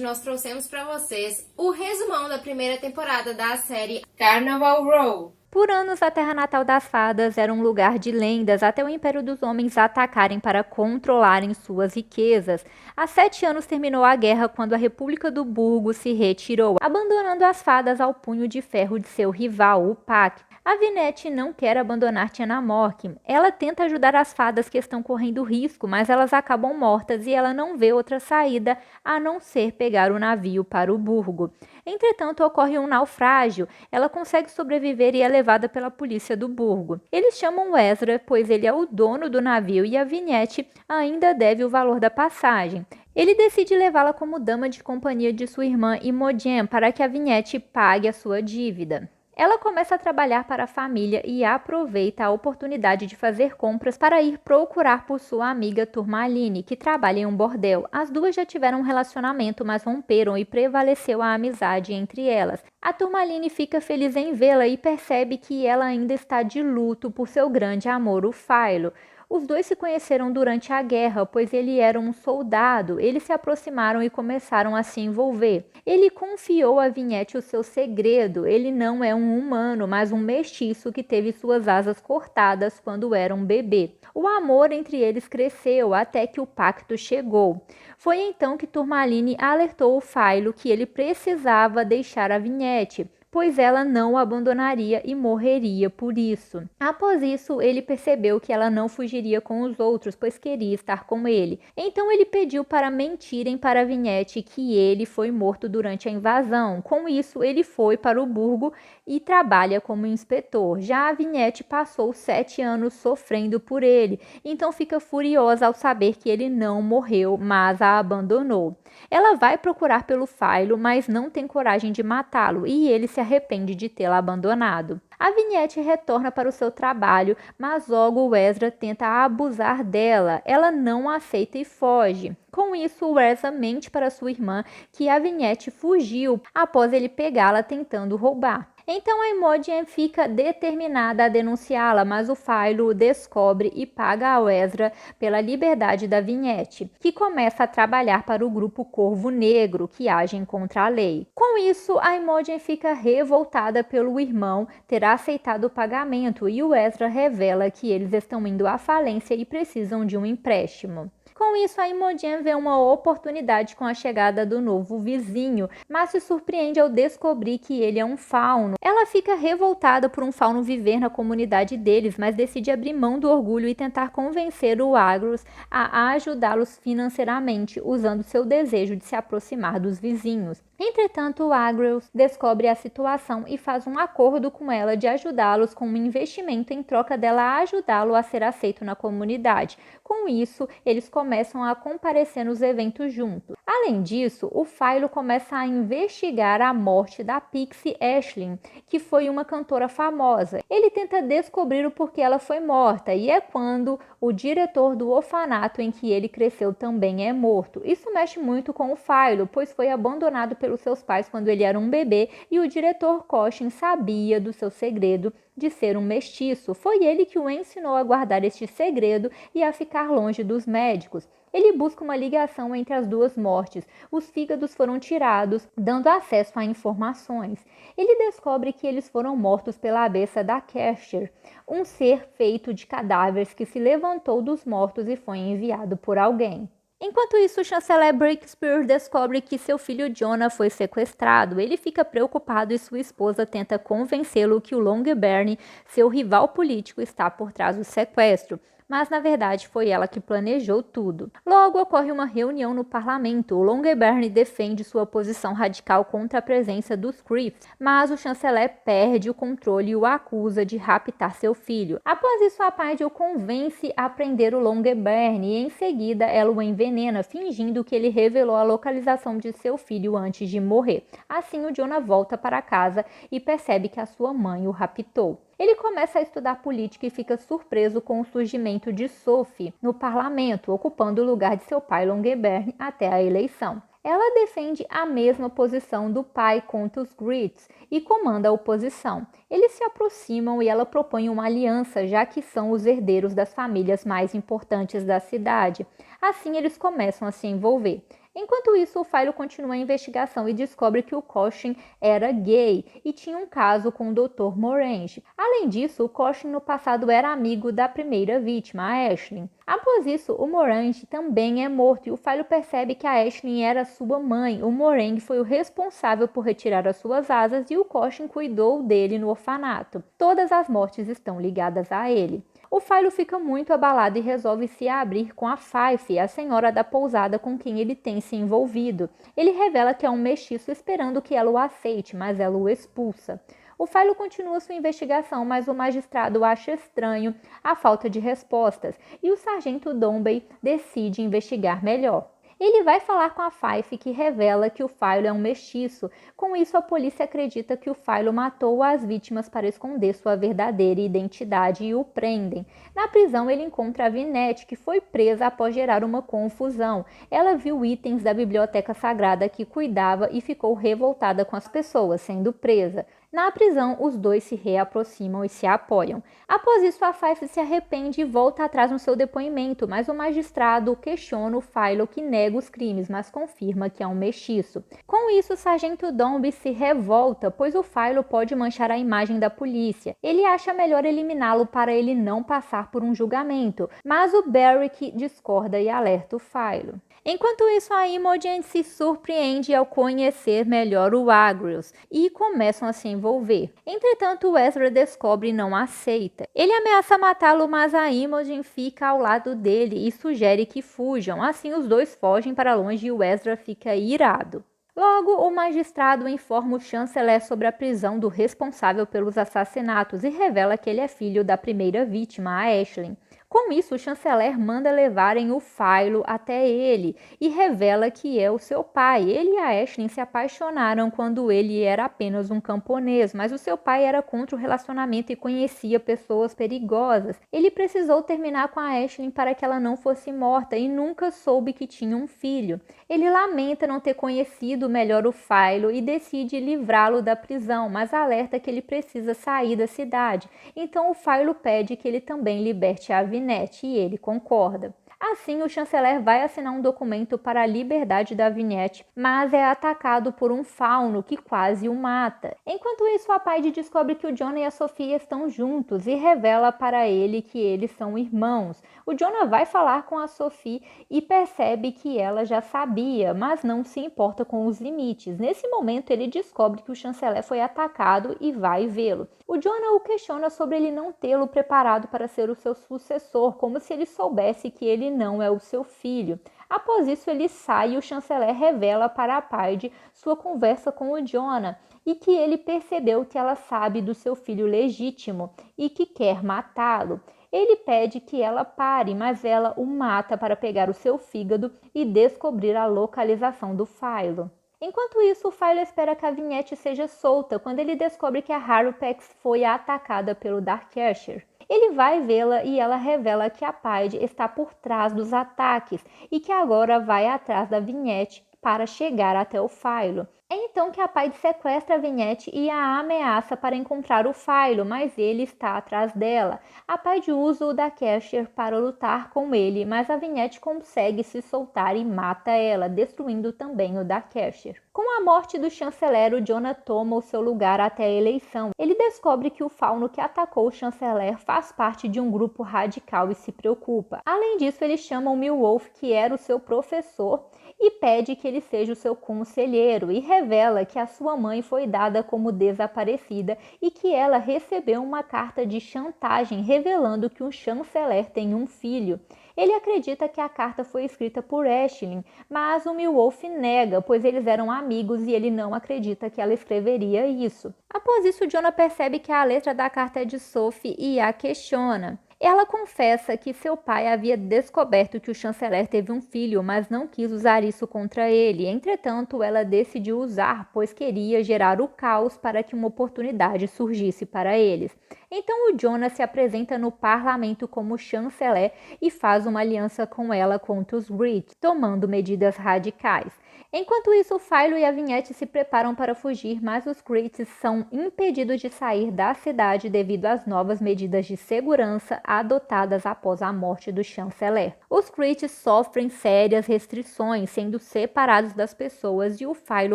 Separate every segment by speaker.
Speaker 1: hoje nós trouxemos para vocês o resumão da primeira temporada da série Carnival Row.
Speaker 2: Por anos, a Terra Natal das Fadas era um lugar de lendas até o Império dos Homens atacarem para controlarem suas riquezas. Há 7 anos terminou a guerra quando a República do Burgo se retirou, abandonando as fadas ao punho de ferro de seu rival, o Pac. A Vinette não quer abandonar Tiana Mork. Ela tenta ajudar as fadas que estão correndo risco, mas elas acabam mortas e ela não vê outra saída a não ser pegar o navio para o Burgo. Entretanto, ocorre um naufrágio. Ela consegue sobreviver e é levada pela polícia do Burgo. Eles chamam Ezra, pois ele é o dono do navio e a Vinette ainda deve o valor da passagem. Ele decide levá-la como dama de companhia de sua irmã Imogen para que a Vinette pague a sua dívida. Ela começa a trabalhar para a família e aproveita a oportunidade de fazer compras para ir procurar por sua amiga Turmaline, que trabalha em um bordel. As duas já tiveram um relacionamento, mas romperam e prevaleceu a amizade entre elas. A Turmaline fica feliz em vê-la e percebe que ela ainda está de luto por seu grande amor, o Philo. Os dois se conheceram durante a guerra, pois ele era um soldado. Eles se aproximaram e começaram a se envolver. Ele confiou a Vinette o seu segredo. Ele não é um humano, mas um mestiço que teve suas asas cortadas quando era um bebê. O amor entre eles cresceu até que o pacto chegou. Foi então que Turmaline alertou o Philo que ele precisava deixar a Vinette, pois ela não o abandonaria e morreria por isso. Após isso, ele percebeu que ela não fugiria com os outros, pois queria estar com ele. Então ele pediu para mentirem para Vinette que ele foi morto durante a invasão. Com isso, ele foi para o Burgo e trabalha como inspetor. Já a Vinette passou 7 anos sofrendo por ele, então fica furiosa ao saber que ele não morreu, mas a abandonou. Ela vai procurar pelo Philo, mas não tem coragem de matá-lo e ele se arrepende de tê-la abandonado. A Vinette retorna para o seu trabalho, mas logo o Ezra tenta abusar dela. Ela não aceita e foge. Com isso, o Ezra mente para sua irmã que a Vinette fugiu após ele pegá-la tentando roubar. Então a Imogen fica determinada a denunciá-la, mas o Philo descobre e paga ao Ezra pela liberdade da Vinette, que começa a trabalhar para o grupo Corvo Negro, que agem contra a lei. Com isso, a Imogen fica revoltada pelo irmão ter aceitado o pagamento e o Ezra revela que eles estão indo à falência e precisam de um empréstimo. Com isso, a Imogen vê uma oportunidade com a chegada do novo vizinho, mas se surpreende ao descobrir que ele é um fauno. Ela fica revoltada por um fauno viver na comunidade deles, mas decide abrir mão do orgulho e tentar convencer o Agros a ajudá-los financeiramente, usando seu desejo de se aproximar dos vizinhos. Entretanto, o Agros descobre a situação e faz um acordo com ela de ajudá-los com um investimento em troca dela ajudá-lo a ser aceito na comunidade. Com isso, eles começam a comparecer nos eventos juntos. Além disso, o Philo começa a investigar a morte da Pixie Ashley, que foi uma cantora famosa. Ele tenta descobrir o porquê ela foi morta, e é quando o diretor do orfanato em que ele cresceu também é morto. Isso mexe muito com o Philo, pois foi abandonado pelos seus pais quando ele era um bebê, e o diretor Cochin sabia do seu segredo de ser um mestiço. Foi ele que o ensinou a guardar este segredo e a ficar longe dos médicos. Ele busca uma ligação entre as duas mortes. Os fígados foram tirados, dando acesso a informações. Ele descobre que eles foram mortos pela abelha da Kesher, um ser feito de cadáveres que se levantou dos mortos e foi enviado por alguém. Enquanto isso, o chanceler Breakspear descobre que seu filho Jonah foi sequestrado. Ele fica preocupado e sua esposa tenta convencê-lo que o Longbern, seu rival político, está por trás do sequestro. Mas na verdade foi ela que planejou tudo. Logo ocorre uma reunião no parlamento. O Longbern defende sua posição radical contra a presença dos Crips, mas o chanceler perde o controle e o acusa de raptar seu filho. Após isso, a Paige o convence a prender o Longbern e em seguida ela o envenena, fingindo que ele revelou a localização de seu filho antes de morrer. Assim, o Jonah volta para casa e percebe que a sua mãe o raptou. Ele começa a estudar política e fica surpreso com o surgimento de Sophie no parlamento, ocupando o lugar de seu pai Longbern até a eleição. Ela defende a mesma posição do pai contra os Grits e comanda a oposição. Eles se aproximam e ela propõe uma aliança, já que são os herdeiros das famílias mais importantes da cidade. Assim, eles começam a se envolver. Enquanto isso, o Philo continua a investigação e descobre que o Cochin era gay e tinha um caso com o Dr. Morange. Além disso, o Cochin no passado era amigo da primeira vítima, a Ashley. Após isso, o Morange também é morto e o Philo percebe que a Ashley era sua mãe. O Morange foi o responsável por retirar as suas asas e o Cochin cuidou dele no orfanato. Todas as mortes estão ligadas a ele. O Philo fica muito abalado e resolve se abrir com a Fife, a senhora da pousada com quem ele tem se envolvido. Ele revela que é um mestiço esperando que ela o aceite, mas ela o expulsa. O Philo continua sua investigação, mas o magistrado acha estranho a falta de respostas e o sargento Dombey decide investigar melhor. Ele vai falar com a Fife, que revela que o Philo é um mestiço. Com isso, a polícia acredita que o Philo matou as vítimas para esconder sua verdadeira identidade e o prendem. Na prisão, ele encontra a Vinette, que foi presa após gerar uma confusão. Ela viu itens da biblioteca sagrada que cuidava e ficou revoltada com as pessoas sendo presa. Na prisão, os dois se reaproximam e se apoiam. Após isso, a Fife se arrepende e volta atrás no seu depoimento, mas o magistrado questiona o Philo, que nega os crimes, mas confirma que é um mestiço. Com isso, o sargento Dombey se revolta, pois o Philo pode manchar a imagem da polícia. Ele acha melhor eliminá-lo para ele não passar por um julgamento, mas o Barrick discorda e alerta o Philo. Enquanto isso, a Imogen se surpreende ao conhecer melhor o Agrius e começam a se envolver. Entretanto, o Ezra descobre e não aceita. Ele ameaça matá-lo, mas a Imogen fica ao lado dele e sugere que fujam. Assim, os dois fogem para longe e o Ezra fica irado. Logo, o magistrado informa o chanceler sobre a prisão do responsável pelos assassinatos e revela que ele é filho da primeira vítima, a Ashley. Com isso, o chanceler manda levarem o Philo até ele e revela que é o seu pai. Ele e a Ashley se apaixonaram quando ele era apenas um camponês, mas o seu pai era contra o relacionamento e conhecia pessoas perigosas. Ele precisou terminar com a Ashley para que ela não fosse morta e nunca soube que tinha um filho. Ele lamenta não ter conhecido melhor o Philo e decide livrá-lo da prisão, mas alerta que ele precisa sair da cidade. Então o Philo pede que ele também liberte a Vinette e ele concorda. Assim, o chanceler vai assinar um documento para a liberdade da Vinette, mas é atacado por um fauno que quase o mata. Enquanto isso, a Paige descobre que o Jonah e a Sophie estão juntos e revela para ele que eles são irmãos. O Jonah vai falar com a Sophie e percebe que ela já sabia, mas não se importa com os limites. Nesse momento, ele descobre que o chanceler foi atacado e vai vê-lo. O Jonah o questiona sobre ele não tê-lo preparado para ser o seu sucessor, como se ele soubesse que ele não é o seu filho. Após isso, ele sai e o chanceler revela para a Paige sua conversa com o Jonah e que ele percebeu que ela sabe do seu filho legítimo e que quer matá-lo. Ele pede que ela pare, mas ela o mata para pegar o seu fígado e descobrir a localização do Philo. Enquanto isso, o Philo espera que a Vinette seja solta quando ele descobre que a Harupex foi atacada pelo Darkasher. Ele vai vê-la e ela revela que a Paige está por trás dos ataques e que agora vai atrás da Vinette para chegar até o Philo. É então que a Paige sequestra a Vinette e a ameaça para encontrar o Philo, mas ele está atrás dela. A Paige usa o Darkasher para lutar com ele, mas a Vinette consegue se soltar e mata ela, destruindo também o Darkasher. Com a morte do chanceler, o Jonah toma o seu lugar até a eleição. Ele descobre que o fauno que atacou o chanceler faz parte de um grupo radical e se preocupa. Além disso, ele chama o Milwolf, que era o seu professor, e pede que ele seja o seu conselheiro e revela que a sua mãe foi dada como desaparecida e que ela recebeu uma carta de chantagem revelando que o chanceler tem um filho. Ele acredita que a carta foi escrita por Ashley, mas o Milwolf nega, pois eles eram amigos e ele não acredita que ela escreveria isso. Após isso, Jonah percebe que a letra da carta é de Sophie e a questiona. Ela confessa que seu pai havia descoberto que o chanceler teve um filho, mas não quis usar isso contra ele. Entretanto, ela decidiu usar, pois queria gerar o caos para que uma oportunidade surgisse para eles. Então o Jonas se apresenta no parlamento como chanceler e faz uma aliança com ela contra os Greeks, tomando medidas radicais. Enquanto isso, Philo e a Vignette se preparam para fugir, mas os Greeks são impedidos de sair da cidade devido às novas medidas de segurança adotadas após a morte do chanceler. Os Greeks sofrem sérias restrições, sendo separados das pessoas, e o Philo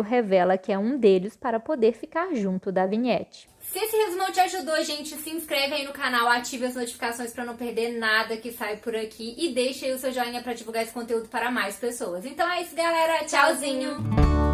Speaker 2: revela que é um deles para poder ficar junto da Vignette.
Speaker 1: Se esse resumão te ajudou, gente, se inscreve aí no canal, ative as notificações para não perder nada que sai por aqui e deixe aí o seu joinha para divulgar esse conteúdo para mais pessoas. Então é isso, galera. Tchauzinho!